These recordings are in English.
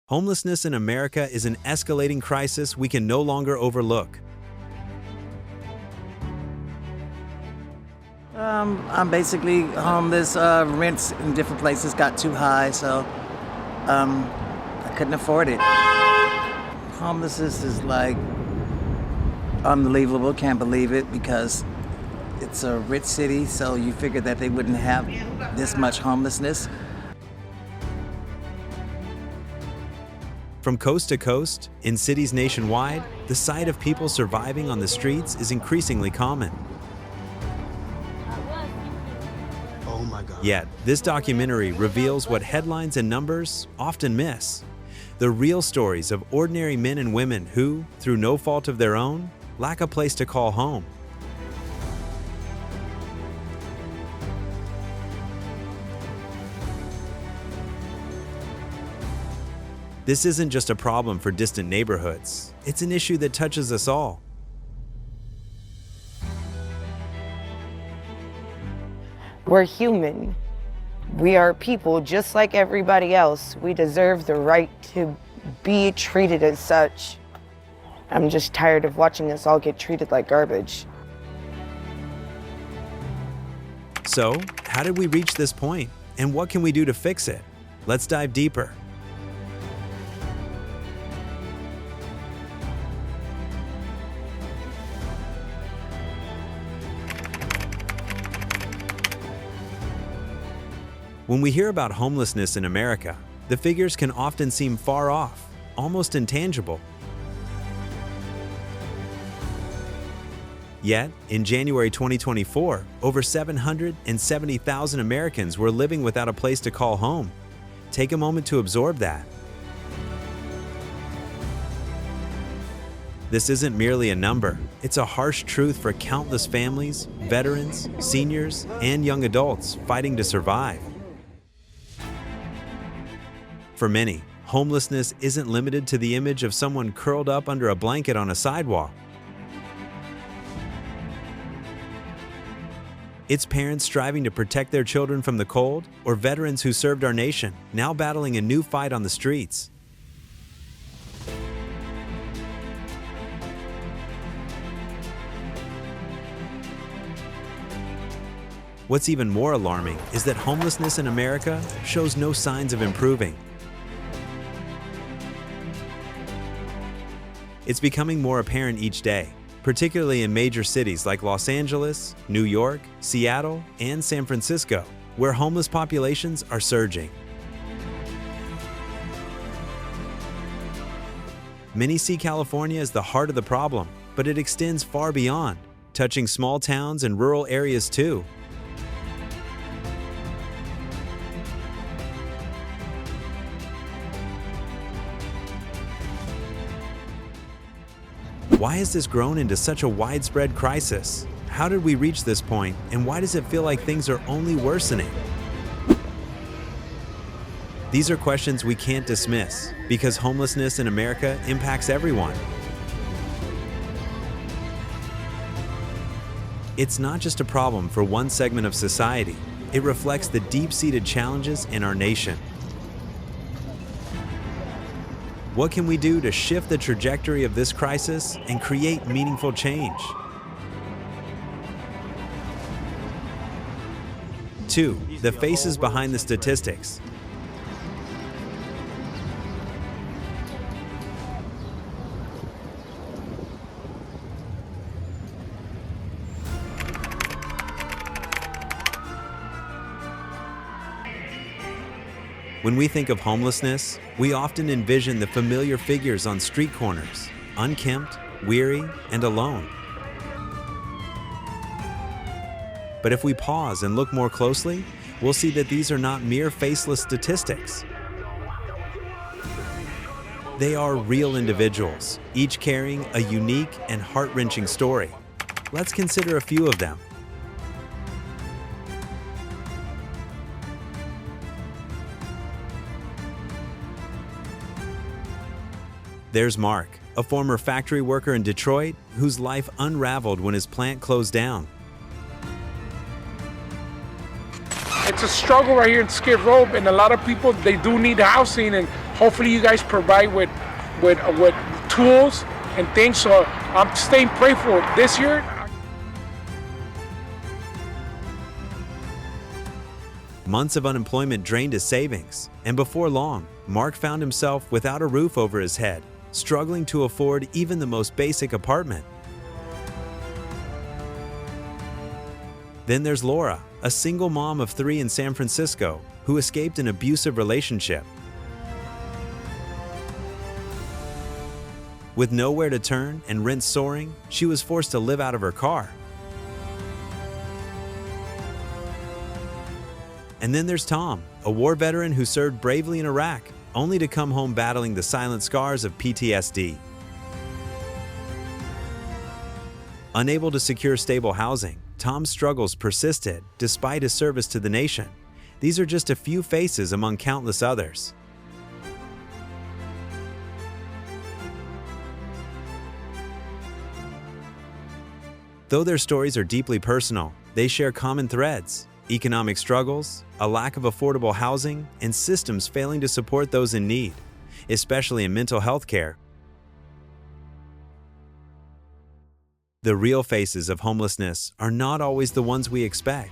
Homelessness in America is an escalating crisis we can no longer overlook. I'm basically homeless. Rents in different places got too high, so I couldn't afford it. Homelessness is like unbelievable. Can't believe it because it's a rich city, so you figure that they wouldn't have this much homelessness. From coast to coast, in cities nationwide, the sight of people surviving on the streets is increasingly common. Oh my God. Yet, this documentary reveals what headlines and numbers often miss. The real stories of ordinary men and women who, through no fault of their own, lack a place to call home. This isn't just a problem for distant neighborhoods. It's an issue that touches us all. We're human. We are people just like everybody else. We deserve the right to be treated as such. I'm just tired of watching us all get treated like garbage. So, how did we reach this point? And what can we do to fix it? Let's dive deeper. When we hear about homelessness in America, the figures can often seem far off, almost intangible. Yet, in January 2024, over 770,000 Americans were living without a place to call home. Take a moment to absorb that. This isn't merely a number, it's a harsh truth for countless families, veterans, seniors, and young adults fighting to survive. For many, homelessness isn't limited to the image of someone curled up under a blanket on a sidewalk. It's parents striving to protect their children from the cold, or veterans who served our nation, now battling a new fight on the streets. What's even more alarming is that homelessness in America shows no signs of improving. It's becoming more apparent each day, particularly in major cities like Los Angeles, New York, Seattle, and San Francisco, where homeless populations are surging. Many see California as the heart of the problem, but it extends far beyond, touching small towns and rural areas too. Why has this grown into such a widespread crisis? How did we reach this point, and why does it feel like things are only worsening? These are questions we can't dismiss, because homelessness in America impacts everyone. It's not just a problem for one segment of society, it reflects the deep-seated challenges in our nation. What can we do to shift the trajectory of this crisis and create meaningful change? 2. The faces behind the statistics. When we think of homelessness, we often envision the familiar figures on street corners, unkempt, weary, and alone. But if we pause and look more closely, we'll see that these are not mere faceless statistics. They are real individuals, each carrying a unique and heart-wrenching story. Let's consider a few of them. There's Mark, a former factory worker in Detroit whose life unraveled when his plant closed down. It's a struggle right here in Skid Row, and a lot of people, they do need housing, and Hopefully you guys provide with tools and things. So I'm staying prayerful this year. Months of unemployment drained his savings, and before long, Mark found himself without a roof over his head, struggling to afford even the most basic apartment. Then there's Laura, a single mom of 3 in San Francisco who escaped an abusive relationship. With nowhere to turn and rent soaring, she was forced to live out of her car. And then there's Tom, a war veteran who served bravely in Iraq, only to come home battling the silent scars of PTSD. Unable to secure stable housing, Tom's struggles persisted despite his service to the nation. These are just a few faces among countless others. Though their stories are deeply personal, they share common threads: economic struggles, a lack of affordable housing, and systems failing to support those in need, especially in mental health care. The real faces of homelessness are not always the ones we expect.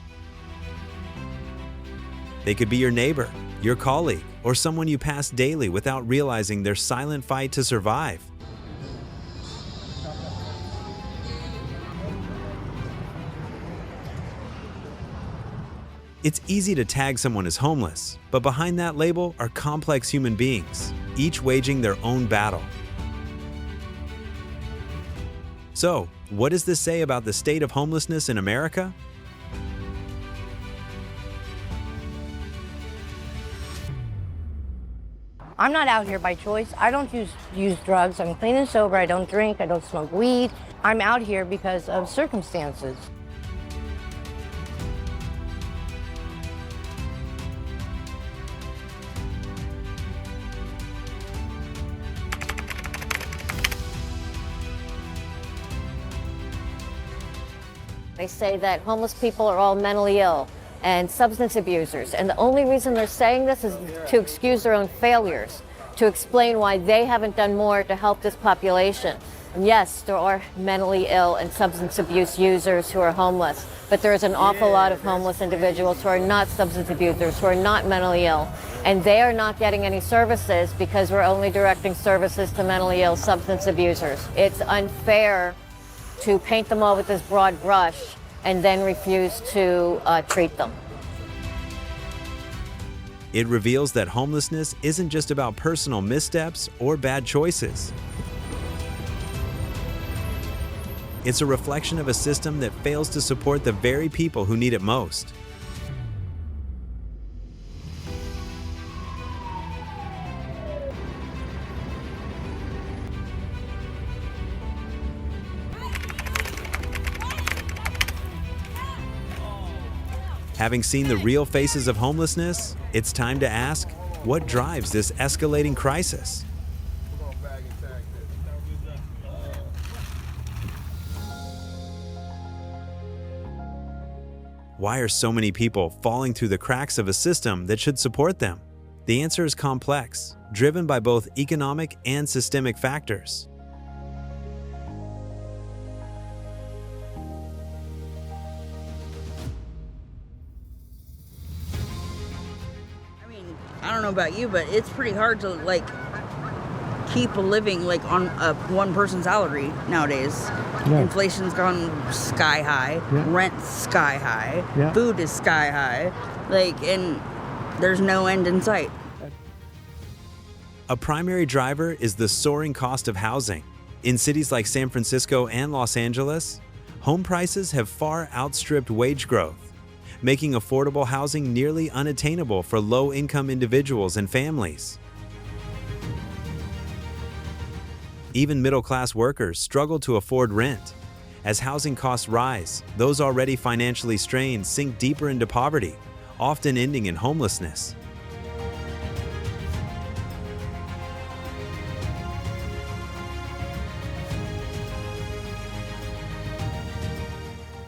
They could be your neighbor, your colleague, or someone you pass daily without realizing their silent fight to survive. It's easy to tag someone as homeless, but behind that label are complex human beings, each waging their own battle. So, what does this say about the state of homelessness in America? I'm not out here by choice. I don't use drugs. I'm clean and sober. I don't drink. I don't smoke weed. I'm out here because of circumstances. They say that homeless people are all mentally ill and substance abusers, and the only reason they're saying this is to excuse their own failures, to explain why they haven't done more to help this population. And yes, there are mentally ill and substance abuse users who are homeless, but there is an awful lot of homeless individuals who are not substance abusers, who are not mentally ill, and they are not getting any services because we're only directing services to mentally ill substance abusers. It's unfair to paint them all with this broad brush and then refuse to treat them. It reveals that homelessness isn't just about personal missteps or bad choices. It's a reflection of a system that fails to support the very people who need it most. Having seen the real faces of homelessness, it's time to ask, what drives this escalating crisis? Why are so many people falling through the cracks of a system that should support them? The answer is complex, driven by both economic and systemic factors. I don't know about you, but it's pretty hard to keep living on one person's salary nowadays. Yeah. Inflation's gone sky high, yeah. Rent's sky high, yeah. Food is sky high, and there's no end in sight. A primary driver is the soaring cost of housing. In cities like San Francisco and Los Angeles, home prices have far outstripped wage growth, making affordable housing nearly unattainable for low-income individuals and families. Even middle-class workers struggle to afford rent. As housing costs rise, those already financially strained sink deeper into poverty, often ending in homelessness.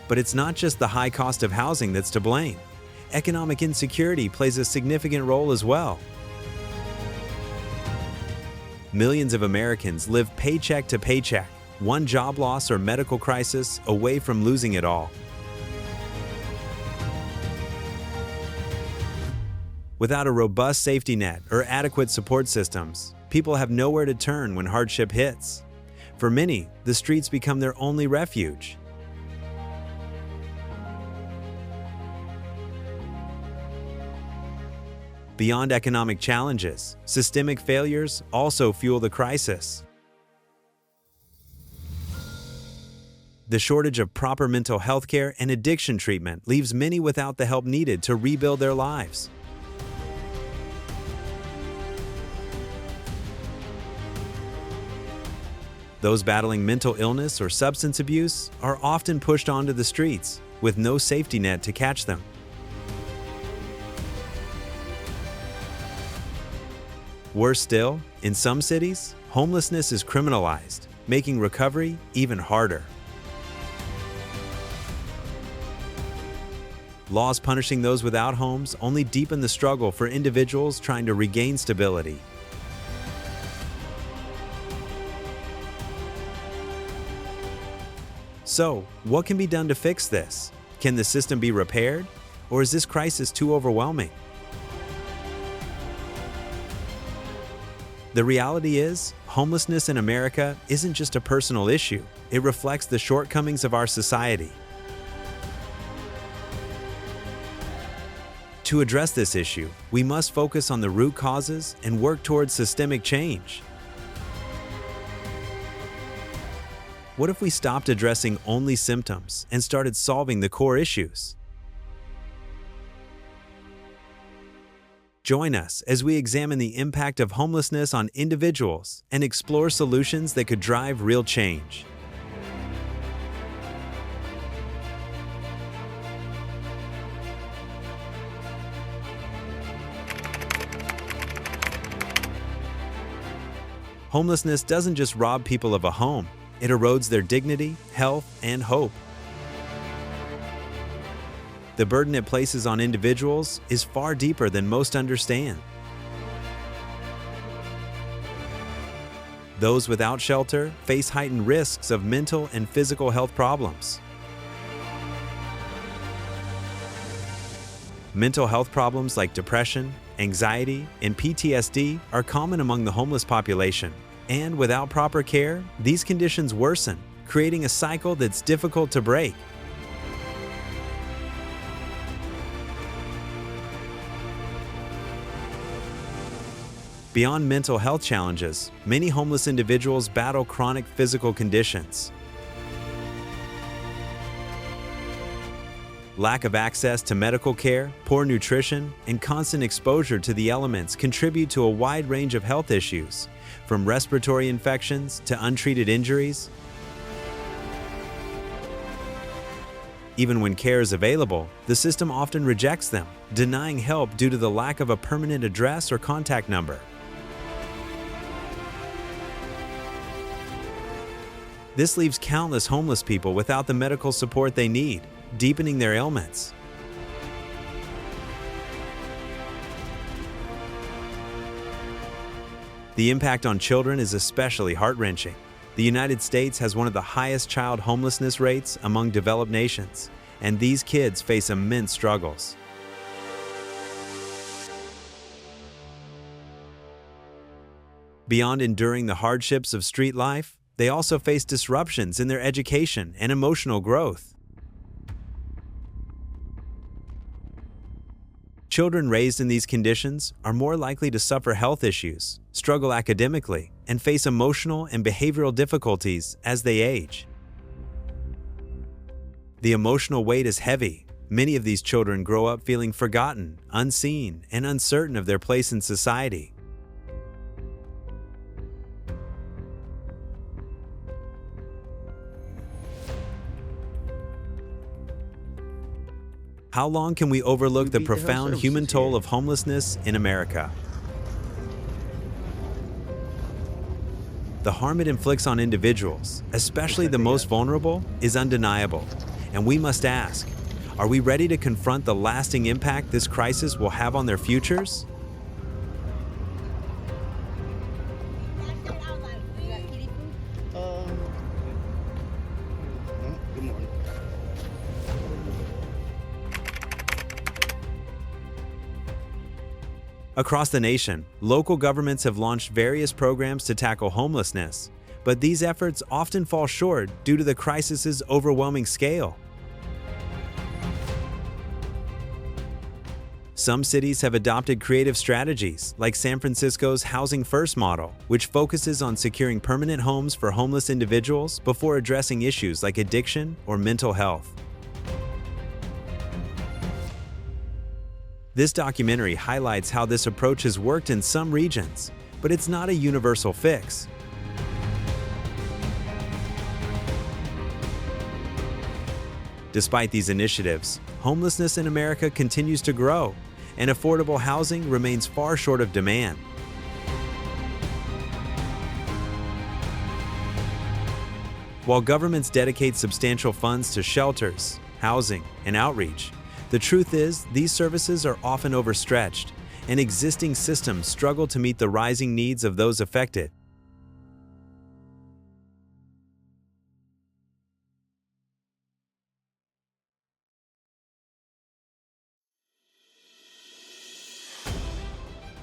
But it's not just the high cost of housing that's to blame. Economic insecurity plays a significant role as well. Millions of Americans live paycheck to paycheck, one job loss or medical crisis away from losing it all. Without a robust safety net or adequate support systems, people have nowhere to turn when hardship hits. For many, the streets become their only refuge. Beyond economic challenges, systemic failures also fuel the crisis. The shortage of proper mental health care and addiction treatment leaves many without the help needed to rebuild their lives. Those battling mental illness or substance abuse are often pushed onto the streets with no safety net to catch them. Worse still, in some cities, homelessness is criminalized, making recovery even harder. Laws punishing those without homes only deepen the struggle for individuals trying to regain stability. So, what can be done to fix this? Can the system be repaired? Or is this crisis too overwhelming? The reality is, homelessness in America isn't just a personal issue. It reflects the shortcomings of our society. To address this issue, we must focus on the root causes and work towards systemic change. What if we stopped addressing only symptoms and started solving the core issues? Join us as we examine the impact of homelessness on individuals and explore solutions that could drive real change. Homelessness doesn't just rob people of a home, it erodes their dignity, health, and hope. The burden it places on individuals is far deeper than most understand. Those without shelter face heightened risks of mental and physical health problems. Mental health problems like depression, anxiety, and PTSD are common among the homeless population, and without proper care, these conditions worsen, creating a cycle that's difficult to break. Beyond mental health challenges, many homeless individuals battle chronic physical conditions. Lack of access to medical care, poor nutrition, and constant exposure to the elements contribute to a wide range of health issues, from respiratory infections to untreated injuries. Even when care is available, the system often rejects them, denying help due to the lack of a permanent address or contact number. This leaves countless homeless people without the medical support they need, deepening their ailments. The impact on children is especially heart-wrenching. The United States has one of the highest child homelessness rates among developed nations, and these kids face immense struggles. Beyond enduring the hardships of street life, they also face disruptions in their education and emotional growth. Children raised in these conditions are more likely to suffer health issues, struggle academically, and face emotional and behavioral difficulties as they age. The emotional weight is heavy. Many of these children grow up feeling forgotten, unseen, and uncertain of their place in society. How long can we overlook the profound human toll of homelessness in America? The harm it inflicts on individuals, especially the most vulnerable, is undeniable. And we must ask, are we ready to confront the lasting impact this crisis will have on their futures? Across the nation, local governments have launched various programs to tackle homelessness, but these efforts often fall short due to the crisis's overwhelming scale. Some cities have adopted creative strategies, like San Francisco's Housing First model, which focuses on securing permanent homes for homeless individuals before addressing issues like addiction or mental health. This documentary highlights how this approach has worked in some regions, but it's not a universal fix. Despite these initiatives, homelessness in America continues to grow, and affordable housing remains far short of demand. While governments dedicate substantial funds to shelters, housing, and outreach, the truth is these services are often overstretched, and existing systems struggle to meet the rising needs of those affected.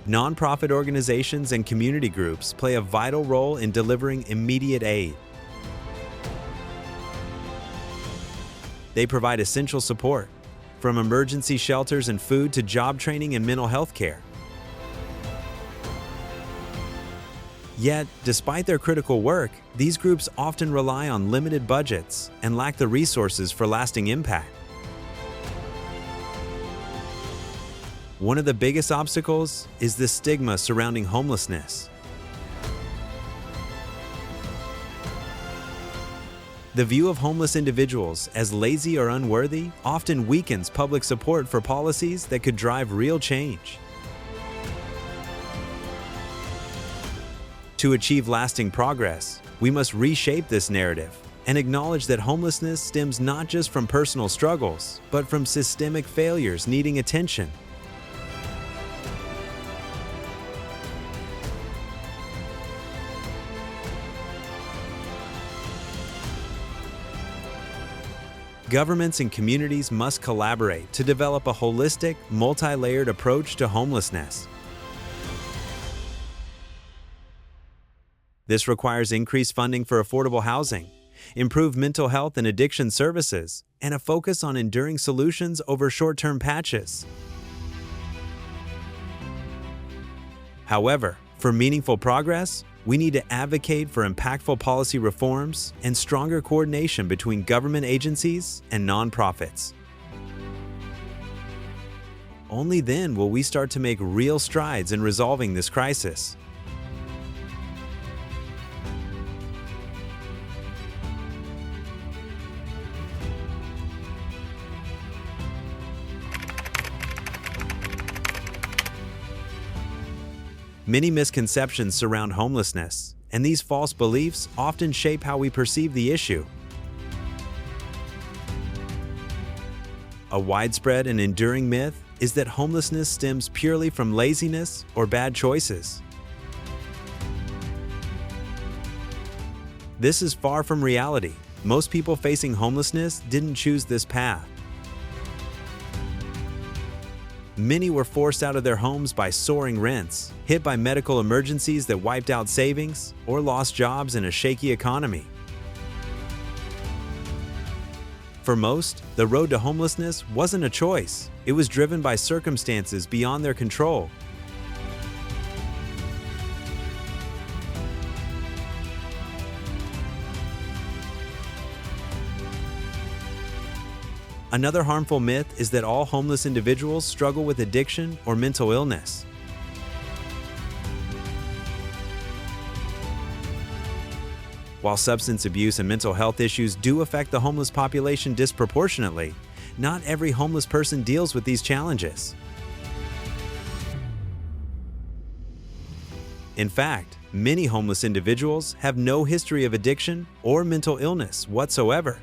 Nonprofit organizations and community groups play a vital role in delivering immediate aid. They provide essential support, from emergency shelters and food to job training and mental health care. Yet, despite their critical work, these groups often rely on limited budgets and lack the resources for lasting impact. One of the biggest obstacles is the stigma surrounding homelessness. The view of homeless individuals as lazy or unworthy often weakens public support for policies that could drive real change. To achieve lasting progress, we must reshape this narrative and acknowledge that homelessness stems not just from personal struggles, but from systemic failures needing attention. Governments and communities must collaborate to develop a holistic, multi-layered approach to homelessness. This requires increased funding for affordable housing, improved mental health and addiction services, and a focus on enduring solutions over short-term patches. However, for meaningful progress, we need to advocate for impactful policy reforms and stronger coordination between government agencies and nonprofits. Only then will we start to make real strides in resolving this crisis. Many misconceptions surround homelessness, and these false beliefs often shape how we perceive the issue. A widespread and enduring myth is that homelessness stems purely from laziness or bad choices. This is far from reality. Most people facing homelessness didn't choose this path. Many were forced out of their homes by soaring rents, hit by medical emergencies that wiped out savings, or lost jobs in a shaky economy. For most, the road to homelessness wasn't a choice. It was driven by circumstances beyond their control. Another harmful myth is that all homeless individuals struggle with addiction or mental illness. While substance abuse and mental health issues do affect the homeless population disproportionately, not every homeless person deals with these challenges. In fact, many homeless individuals have no history of addiction or mental illness whatsoever.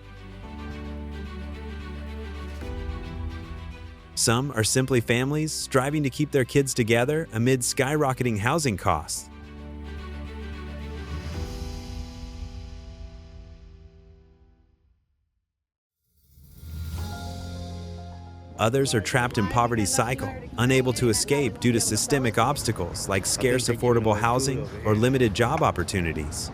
Some are simply families striving to keep their kids together amid skyrocketing housing costs. Others are trapped in poverty's cycle, unable to escape due to systemic obstacles like scarce affordable housing or limited job opportunities.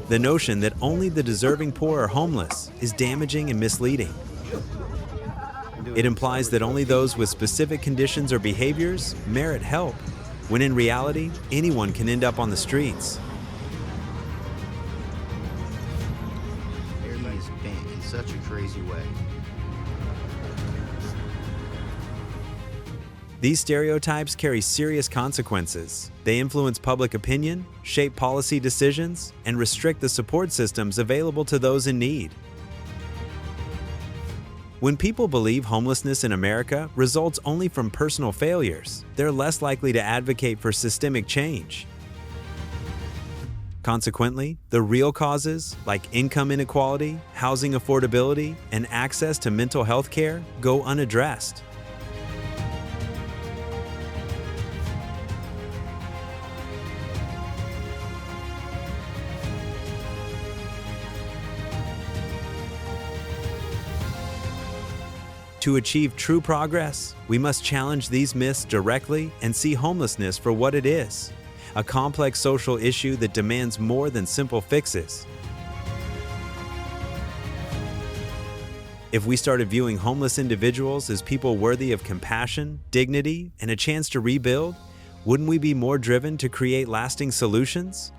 The notion that only the deserving poor are homeless is damaging and misleading. It implies that only those with specific conditions or behaviors merit help, when in reality, anyone can end up on the streets. He is bent in such a crazy way. These stereotypes carry serious consequences. They influence public opinion, shape policy decisions, and restrict the support systems available to those in need. When people believe homelessness in America results only from personal failures, they're less likely to advocate for systemic change. Consequently, the real causes, like income inequality, housing affordability, and access to mental health care, go unaddressed. To achieve true progress, we must challenge these myths directly and see homelessness for what it is, a complex social issue that demands more than simple fixes. If we started viewing homeless individuals as people worthy of compassion, dignity, and a chance to rebuild, wouldn't we be more driven to create lasting solutions?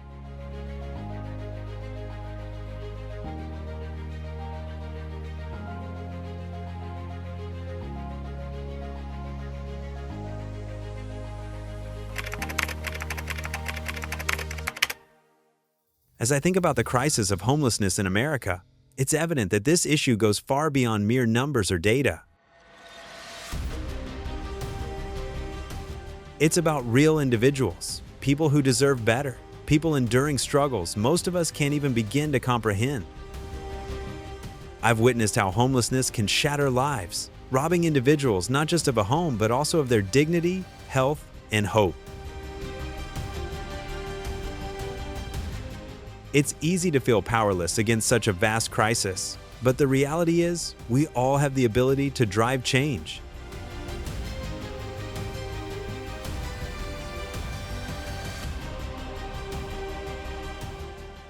As I think about the crisis of homelessness in America, it's evident that this issue goes far beyond mere numbers or data. It's about real individuals, people who deserve better, people enduring struggles most of us can't even begin to comprehend. I've witnessed how homelessness can shatter lives, robbing individuals not just of a home but also of their dignity, health, and hope. It's easy to feel powerless against such a vast crisis, but the reality is, we all have the ability to drive change.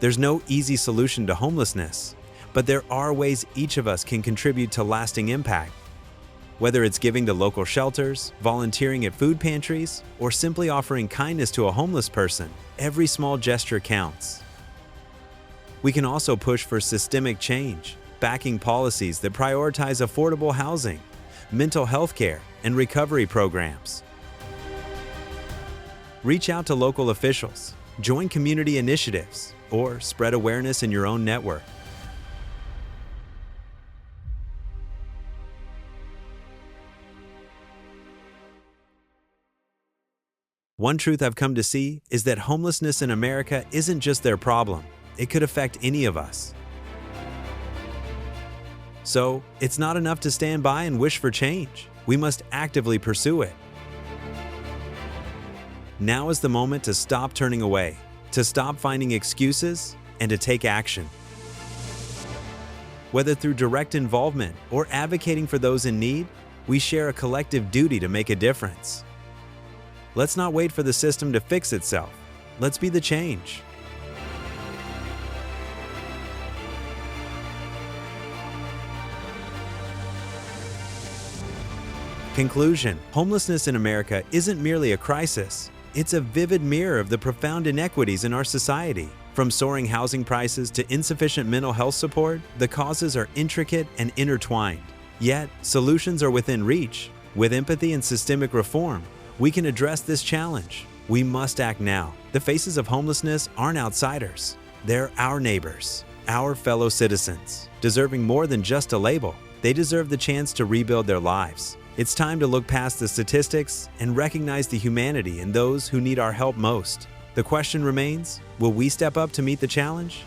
There's no easy solution to homelessness, but there are ways each of us can contribute to lasting impact. Whether it's giving to local shelters, volunteering at food pantries, or simply offering kindness to a homeless person, every small gesture counts. We can also push for systemic change, backing policies that prioritize affordable housing, mental health care, and recovery programs. Reach out to local officials, join community initiatives, or spread awareness in your own network. One truth I've come to see is that homelessness in America isn't just their problem. It could affect any of us. So, it's not enough to stand by and wish for change. We must actively pursue it. Now is the moment to stop turning away, to stop finding excuses, and to take action. Whether through direct involvement or advocating for those in need, we share a collective duty to make a difference. Let's not wait for the system to fix itself. Let's be the change. Conclusion: homelessness in America isn't merely a crisis. It's a vivid mirror of the profound inequities in our society. From soaring housing prices to insufficient mental health support, the causes are intricate and intertwined. Yet, solutions are within reach. With empathy and systemic reform, we can address this challenge. We must act now. The faces of homelessness aren't outsiders. They're our neighbors, our fellow citizens, deserving more than just a label. They deserve the chance to rebuild their lives. It's time to look past the statistics and recognize the humanity in those who need our help most. The question remains, will we step up to meet the challenge?